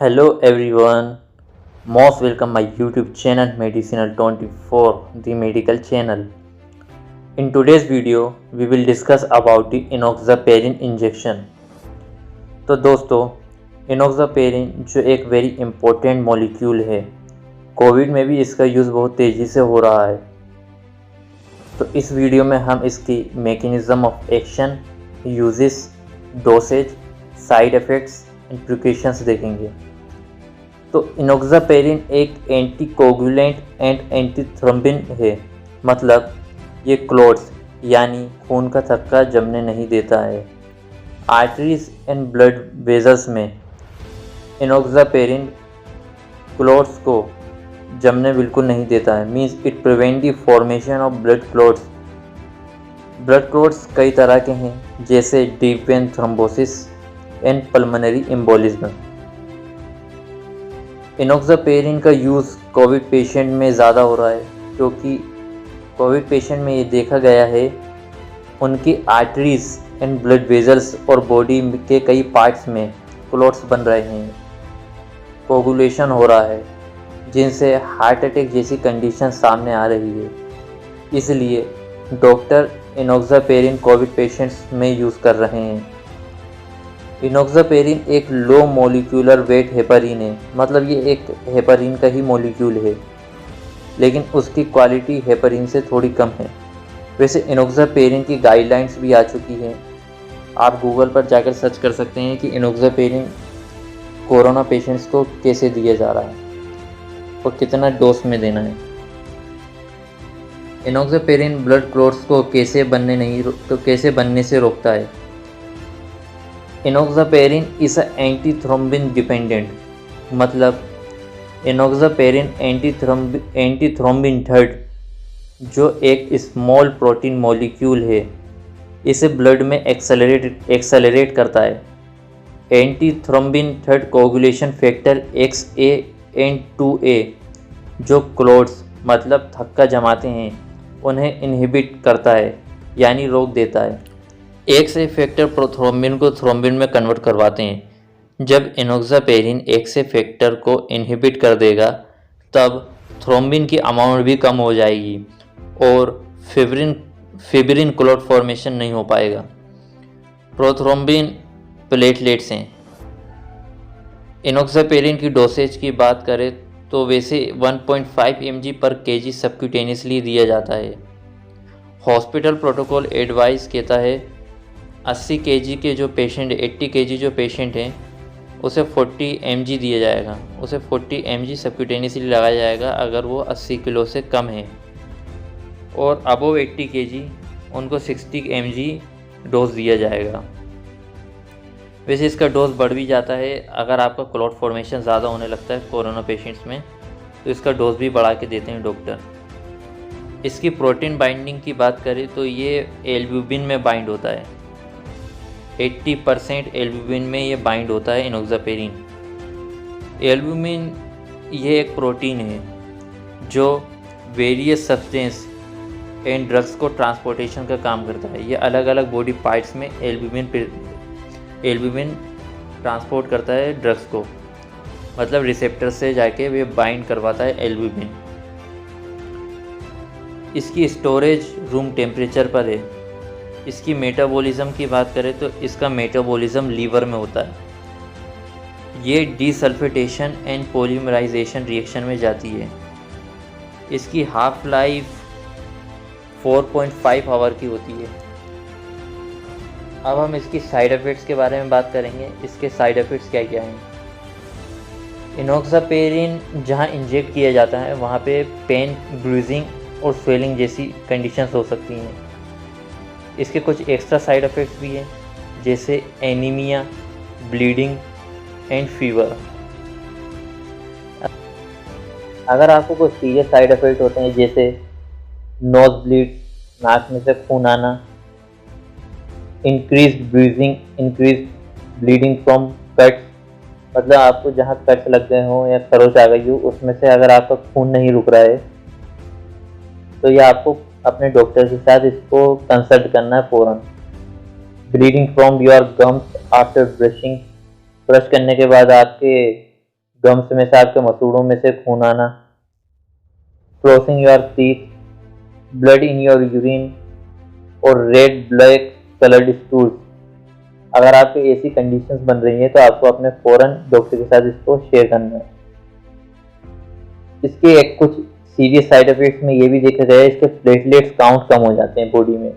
Hello everyone, most welcome my YouTube channel Medicinal 24, the medical channel. In today's video, we will discuss about the enoxaparin injection. तो दोस्तों, enoxaparin जो एक very important molecule है, Covid में भी इसका use बहुत तेज़ी से हो रहा है। तो इस वीडियो में हम इसकी mechanism of action, uses, dosage, side effects and precautions देखेंगे। तो इनोक्सापेरिन एक एंटीकोगुलेंट एंड एंटीथ्रोम्बिन है, मतलब ये क्लॉट्स यानी खून का थक्का जमने नहीं देता है। आर्टरीज एंड ब्लड वेजल्स में इनोक्सापेरिन क्लॉट्स को जमने बिल्कुल नहीं देता है, means it prevent the formation of blood clots. Blood clots कई तरह के हैं, जैसे deep vein thrombosis and pulmonary embolism. Enoxaparin का यूज़ कोविड पेशेंट में ज़्यादा हो रहा है, क्योंकि कोविड पेशेंट में ये देखा गया है उनकी आर्टरीज एंड ब्लड वेजल्स और बॉडी के कई पार्ट्स में क्लॉट्स बन रहे हैं, कोगुलेशन हो रहा है, जिनसे हार्ट अटैक जैसी कंडीशन सामने आ रही है। इसलिए डॉक्टर इनोक्सापेरिन कोविड पेशेंट्स में यूज़ कर रहे हैं। इनोक्सापेरिन एक लो मोलिकुलर वेट हेपरिन है, मतलब ये एक हेपरिन का ही मॉलिक्यूल है, लेकिन उसकी क्वालिटी हेपरिन से थोड़ी कम है। वैसे इनोक्सापेरिन की गाइडलाइंस भी आ चुकी है, आप गूगल पर जाकर सर्च कर सकते हैं कि इनोक्सापेरिन कोरोना पेशेंट्स को कैसे दिया जा रहा है और कितना डोज में देना है। इनोक्सापेरिन ब्लड क्लॉट्स को कैसे बनने से रोकता है। इनोक्सापेरिन इज़ एंटीथ्रोम्बिन डिपेंडेंट, मतलब इनोक्सापेरिन एंटीथ्रोम्बिन थर्ड जो एक स्मॉल प्रोटीन मॉलिक्यूल है, इसे ब्लड में एक्सेलरेट करता है। Antithrombin third coagulation factor XA and 2A जो क्लॉट्स मतलब थक्का जमाते हैं उन्हें इनहिबिट करता है, यानी रोक देता है। XA फैक्टर प्रोथ्रोम्बिन को थ्रोम्बिन में कन्वर्ट करवाते हैं। जब इनोक्सापेरिन XA फैक्टर को इनहिबिट कर देगा, तब थ्रोम्बिन की अमाउंट भी कम हो जाएगी और फिब्रिन क्लॉट फॉर्मेशन नहीं हो पाएगा। प्रोथ्रोम्बिन प्लेटलेट्स हैं। इनोक्सापेरिन की डोसेज की बात करें तो वैसे 1.5 mg पर kg सबक्यूटेनियसली दिया जाता है। हॉस्पिटल प्रोटोकॉल एडवाइस कहता है 80 kg के जो पेशेंट 80 kg जो पेशेंट हैं उसे 40 mg दिया जाएगा, उसे 40 mg सबक्यूटेनियसली लगाया जाएगा अगर वो 80 किलो से कम है, और अबव 80 kg उनको 60 mg डोज दिया जाएगा। वैसे इसका डोज बढ़ भी जाता है अगर आपका क्लॉट फॉर्मेशन ज़्यादा होने लगता है कोरोना पेशेंट्स में, तो इसका डोज भी बढ़ा के देते हैं डॉक्टर। इसकी प्रोटीन बाइंडिंग की बात करें तो ये एल्ब्यूमिन में बाइंड होता है, 80% एल्ब्यूमिन में ये बाइंड होता है इनोक्सापेरिन। एल्ब्यूमिन ये एक प्रोटीन है जो वेरियस सब्सटेंस एंड ड्रग्स को ट्रांसपोर्टेशन का काम करता है। ये अलग अलग बॉडी पार्ट्स में एल्ब्यूमिन ट्रांसपोर्ट करता है ड्रग्स को, मतलब रिसेप्टर से जाके वे बाइंड करवाता है एल्ब्यूमिन। इसकी स्टोरेज रूम टेम्परेचर पर है। इसकी मेटाबॉलिज्म की बात करें तो इसका मेटाबॉलिज्म लीवर में होता है। ये डीसल्फेटेशन एंड पॉलीमराइजेशन रिएक्शन में जाती है। इसकी हाफ लाइफ 4.5 आवर की होती है। अब हम इसकी साइड इफ़ेक्ट्स के बारे में बात करेंगे। इसके साइड इफ़ेक्ट्स क्या क्या हैं। इनोक्सापेरिन जहाँ इंजेक्ट किया जाता है वहाँ पे पेन, ब्रूजिंग और स्वेलिंग जैसी कंडीशंस हो सकती हैं। इसके कुछ एक्स्ट्रा साइड इफ़ेक्ट्स भी हैं, जैसे एनीमिया, ब्लीडिंग एंड फीवर। अगर आपको कोई सीरियस साइड इफ़ेक्ट होते हैं, जैसे नोज ब्लीड, नाक में से खून आना, increase bridging, increase bleeding from cuts, मतलब आपको जहाँ कट्स लग गए हों या खरोच आ गई हो उसमें से अगर आपका खून नहीं रुक रहा है, तो ये आपको अपने डॉक्टर के साथ इसको कंसल्ट करना है फ़ौरन। Bleeding from your gums after brushing, brush करने के बाद आपके गम्स में से आपके मसूड़ों में से खून आना, flossing your teeth, blood in your urine और रेड ब्लैक कलर्ड स्टूल्स। अगर आपके ऐसी कंडीशंस बन रही हैं तो आपको अपने फौरन डॉक्टर के साथ इसको शेयर करना है। इसके एक कुछ सीरियस साइड इफेक्ट्स में ये भी देखा गया है, इसके प्लेटलेट्स काउंट कम हो जाते हैं बॉडी में।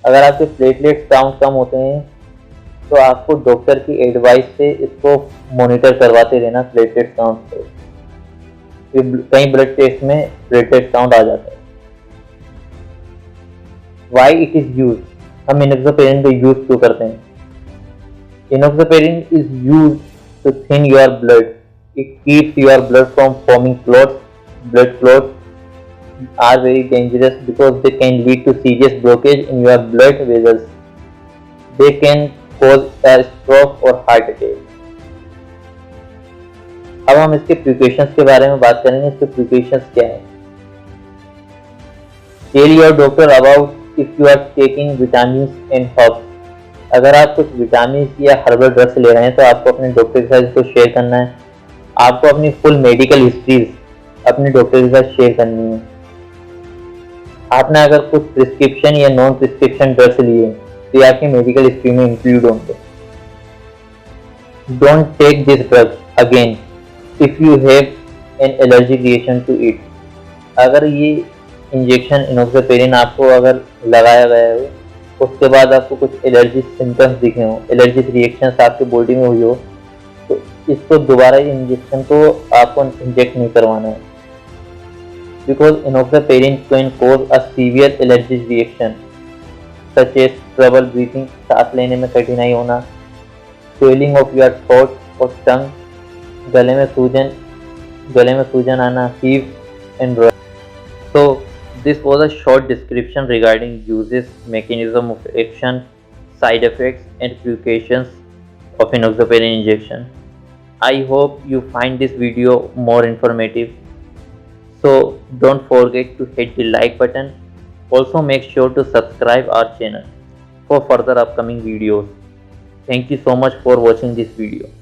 अगर आपके प्लेटलेट्स काउंट कम होते हैं तो आपको डॉक्टर की एडवाइस से इसको मॉनिटर करवाते रहना प्लेटलेट्स काउंट को। कई ब्लड टेस्ट में प्लेटलेट्स काउंट आ जाते हैं। वाई इट इज यूज, हम इनोक्सापेरिन को यूज क्यों करते हैं? Enoxaparin is use to thin your blood. It keeps your blood from forming clots. Blood clots are very dangerous because they can lead to serious blockage in your blood vessels. They can cause a stroke or heart attack. अब हम इसके precautions के बारे में बात करेंगे। इसके precautions क्या है? Tell your doctor about if you are taking vitamins and herbs. अगर आप कुछ विटामिन या हर्बल ड्रग्स ले रहे हैं तो आपको अपने डॉक्टर के साथ इसको शेयर करना है। आपको अपनी फुल मेडिकल हिस्ट्रीज अपने डॉक्टर के साथ शेयर करनी है। आपने अगर कुछ प्रिस्क्रिप्शन या नॉन प्रिस्क्रिप्शन ड्रग्स लिए तो ये आपकी मेडिकल हिस्ट्री में इंक्लूड होंगे। Don't take this drugs again if you have an allergic reaction to it. अगर ये इंजेक्शन इनोक्सापेरिन आपको अगर लगाया गया हो उसके बाद आपको कुछ एलर्जी सिम्टम्स दिखे हो, एलर्जिक रिएक्शंस आपके बॉडी में हुई हो, तो इसको दोबारा इंजेक्शन को आपको इंजेक्ट नहीं करवाना है। Because enoxaparin can cause a severe allergic reaction such as trouble breathing, सांस लेने में कठिनाई होना, स्वेलिंग ऑफ योर थ्रोट और टंग, गले में सूजन आना, fever and rash. So this was a short description regarding uses, mechanism of action, side effects and precautions of enoxaparin injection. I hope you find this video more informative. So don't forget to hit the like button. Also make sure to subscribe our channel for further upcoming videos. Thank you so much for watching this video.